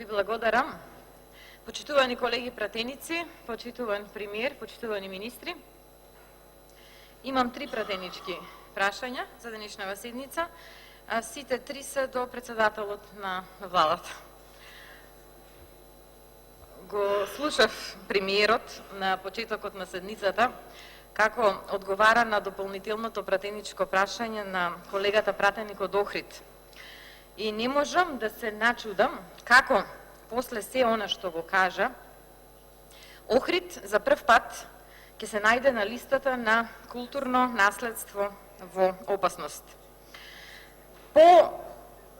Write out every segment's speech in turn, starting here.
Ви благодарам. Почитувани колеги пратеници, почитуван премиер, почитувани министри. Имам 3 пратенички прашања за денешнава седница, а сите 3 се до председателот на владата. Го слушав премиерот на почетокот на седницата, како одговара на дополнителното пратеничко прашање на колегата пратеник од Охрид. И не можам да се начудам како после се она што го кажа, Охрид за прв пат ќе се најде на листата на културно наследство во опасност. По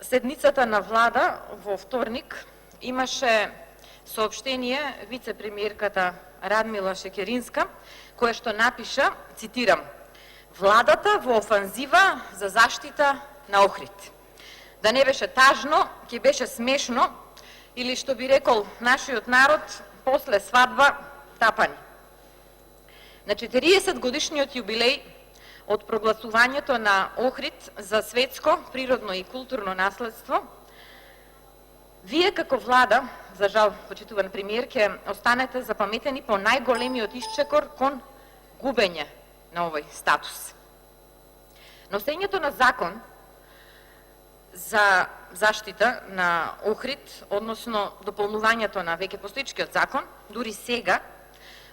седницата на влада во вторник имаше соопштение вице-премиерката Радмила Шекеринска, кое што напиша, цитирам: "Владата во офанзива за заштита на Охрид. Да не беше тажно, ќе беше смешно, или што би рекол нашиот народ, после свадба тапани." На 40 годишниот јубилеј од прогласувањето на Охрид за светско, природно и културно наследство, вие како влада, за жал почитуван премиер, ќе останете запаметени по најголемиот исчекор кон губење на овој статус. Носењето на закон за заштита на Охрид, односно дополнувањето на веќе постоечкиот закон, дури сега,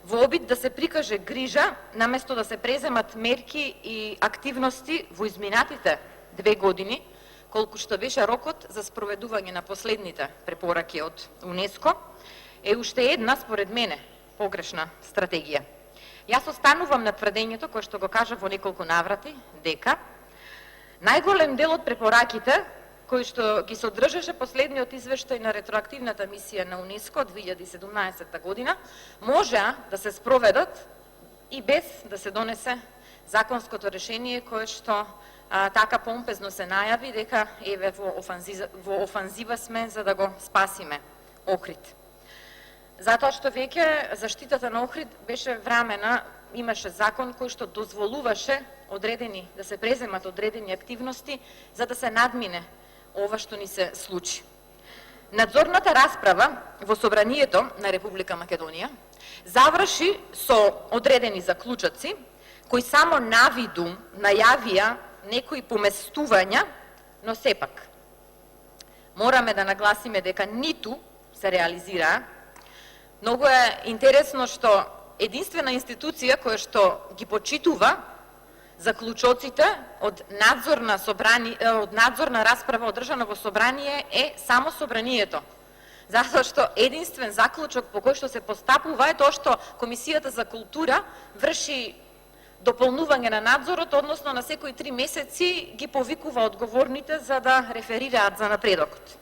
во обид да се прикаже грижа, наместо да се преземат мерки и активности во изминатите 2 години, колку што беше рокот за спроведување на последните препораки од УНЕСКО, е уште една, според мене, погрешна стратегија. Јас останувам на тврдењето, кое што го кажа во неколку наврати, дека најголем дел од препораките, кои што ги содржаше последниот извештај на ретроактивната мисија на УНЕСКО од 2017 година, можеа да се спроведат и без да се донесе законското решение кое што така помпезно се најави дека еве во офанзива сме за да го спасиме Охрид. Затоа што веќе заштитата на Охрид беше времена, имаше закон кој што дозволуваше да се преземат одредени активности за да се надмине ова што ни се случи. Надзорната расправа во Собранието на Република Македонија заврши со одредени заклучоци кои само навидум најавија некои поместувања, но сепак мораме да нагласиме дека ниту се реализираа. Многу е интересно што единствена институција која што ги почитува заклучоците од надзорна расправа одржана во Собрание е само Собранието. Затоа што единствен заклучок по кој што се постапува е тоа што Комисијата за култура врши дополнување на надзорот, односно на секои 3 месеци ги повикува одговорните за да реферираат за напредокот.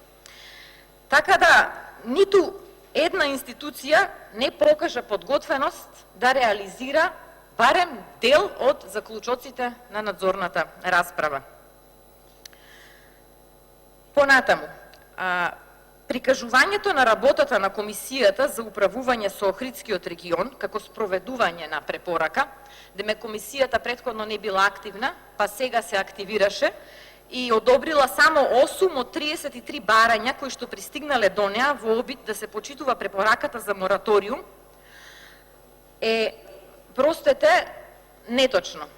Така да, ниту една институција не покажа подготвеност да реализира барем дел од заклучоците на надзорната расправа. Понатаму, прикажувањето на работата на Комисијата за управување со Охридскиот регион како спроведување на препорака, деме Комисијата претходно не била активна, па сега се активираше и одобрила само 8 од 33 барања кои што пристигнале до неа во обид да се почитува препораката за мораториум, е простете неточно.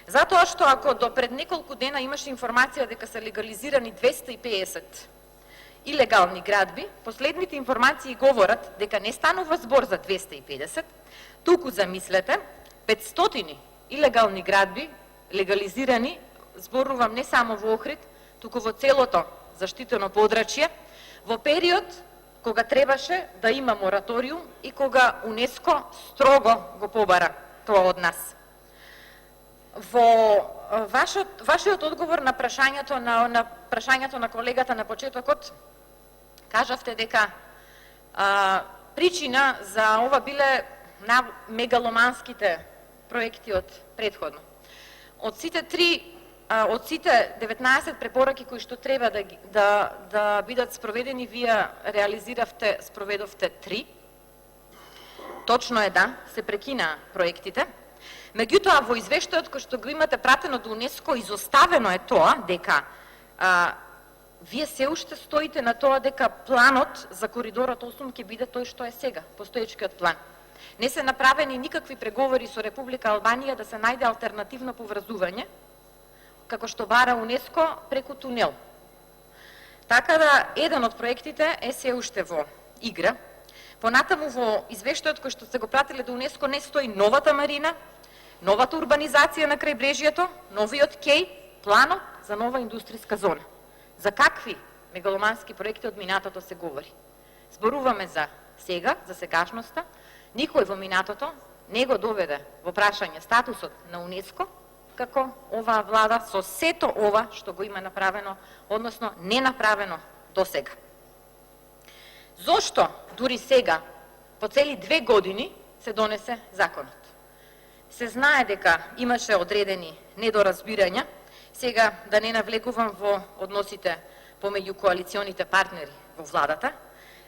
Затоа што ако до пред неколку дена имаше информација дека се легализирани 250 илегални градби, последните информации говорат дека не станува збор за 250, туку замислете 500 илегални градби легализирани, зборувам не само во Охрид, туку во целото заштитено подрачје, во период кога требаше да има мораториум и кога УНЕСКО строго го побара тоа од нас. Во вашиот одговор на прашањето на колегата на почетокот, кажавте дека причина за ова биле мегаломанските проекти од претходно. Од сите 19 препораки кои што треба да бидат спроведени, вие спроведовте 3. Точно е да, се прекинаа проектите. Меѓутоа, во извештајот кој што го имате пратено до УНЕСКО, изоставено е тоа дека вие се уште стоите на тоа дека планот за коридорот 8 ќе биде тој што е сега, постоечкиот план. Не се направени никакви преговори со Република Албанија да се најде алтернативно поврзување, како што бара УНЕСКО преку тунел. Така да, еден од проектите е се уште во игра. Понатаму во извештајот кој што сте го пратиле до УНЕСКО не стои новата марина, новата урбанизација на крајбрежјето, новиот кеј, планот за нова индустријска зона. За какви мегаломански проекти од минатото се говори? Зборуваме за сега, за сегашноста. Никој во минатото не го доведе во прашање статусот на УНЕСКО, како оваа влада со сето ова што го има направено, односно не направено до сега. Зошто дури сега, по цели 2 години, се донесе законот? Се знае дека имаше одредени недоразбирања, сега да не навлегувам во односите помеѓу коалиционите партнери во владата.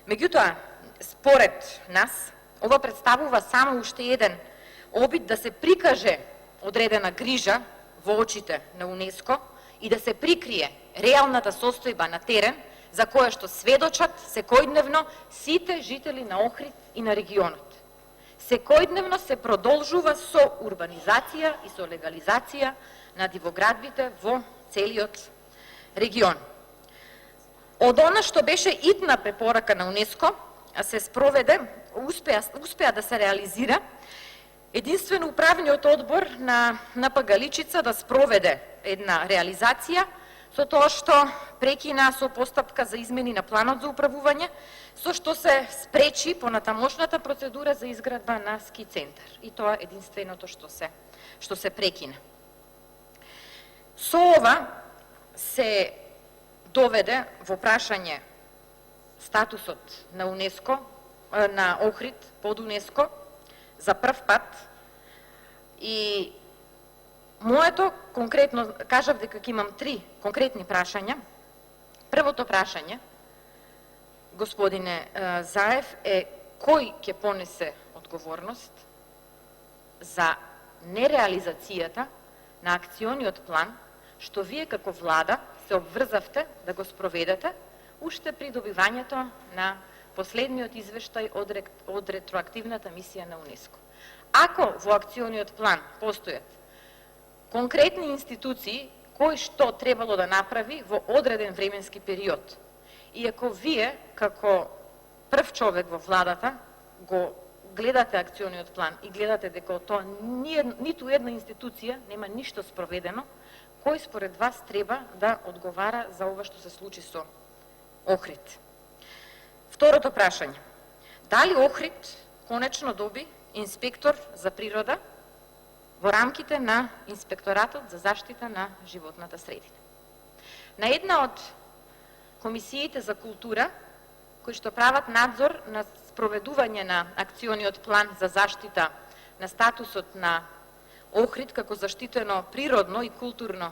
Меѓутоа, според нас, ова представува само уште еден обид да се прикаже одредена грижа во очите на УНЕСКО и да се прикрие реалната состојба на терен за која што сведочат секојдневно сите жители на Охрид и на регионот. Секојдневно се продолжува со урбанизација и со легализација на дивоградбите во целиот регион. Од она што беше итна препорака на УНЕСКО, се спроведе, успеа да се реализира, единствено управниот одбор на НП Галичица да спроведе една реализација, со тоа што прекина со постапка за измени на планот за управување, со што се спречи понатамошната процедура за изградба на ски центар. И тоа е единственото што се прекина. Со ова се доведе во прашање статусот на УНЕСКО, на Охрид под УНЕСКО за прв пат, и моето конкретно, кажав дека имам 3 конкретни прашања. Првото прашање, господине Заев, е кој ќе понесе одговорност за нереализацијата на акциониот план што вие како влада се обврзавте да го спроведете уште при добивањето на последниот извештај од ретроактивната мисија на УНЕСКО. Ако во акциониот план постојат конкретни институции кои што требало да направи во одреден временски период, и ако вие како прв човек во владата го гледате акциониот план и гледате дека тоа ниту една институција нема ништо спроведено, кој според вас треба да одговара за ова што се случи со Охрид? Второто прашање. Дали Охрид конечно доби инспектор за природа во рамките на Инспекторатот за заштита на животната средина? На една од комисиите за култура, кои што прават надзор на спроведување на акциониот план за заштита на статусот на Охрид како заштитено природно и културно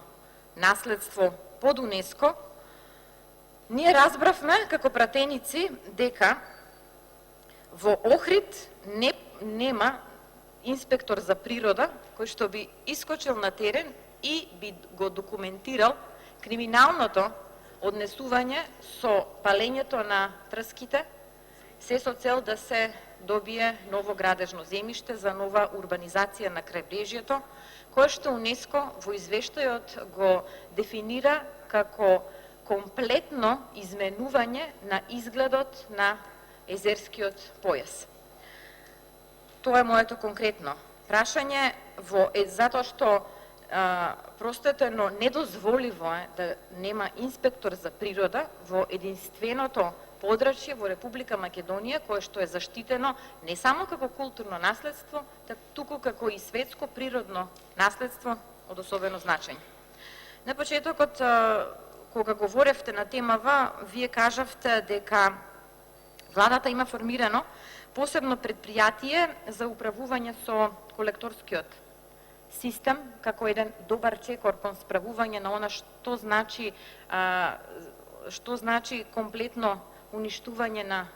наследство под УНЕСКО, ние разбравме како пратеници дека во Охрид нема инспектор за природа кој што би искочил на терен и би го документирал криминалното однесување со палењето на трските, се со цел да се добие ново градежно земјиште за нова урбанизација на крајбрежјето, кое што УНЕСКО во извештајот го дефинира како комплетно изменување на изгледот на езерскиот појас. Тоа е моето конкретно прашање, затоа што простото недозволиво е да нема инспектор за природа во единственото подрачје во Република Македонија, кое што е заштитено не само како културно наследство, туку како и светско природно наследство од особено значење. На почетокот, кога говоревте на темава, вие кажавте дека владата има формирано посебно предпријатие за управување со колекторскиот систем, како еден добар чекор кон справување на она што значи комплетно уништување на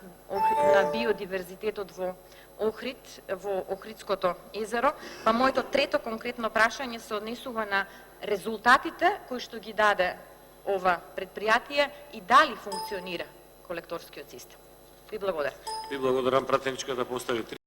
биодиверзитетот во Охрид, во Охридското езеро. Па моето трето конкретно прашање се однесува на резултатите кои што ги даде ова предпријатие и дали функционира колекторскиот систем? Ви благодарам. Ви благодарам. Пратеничката постави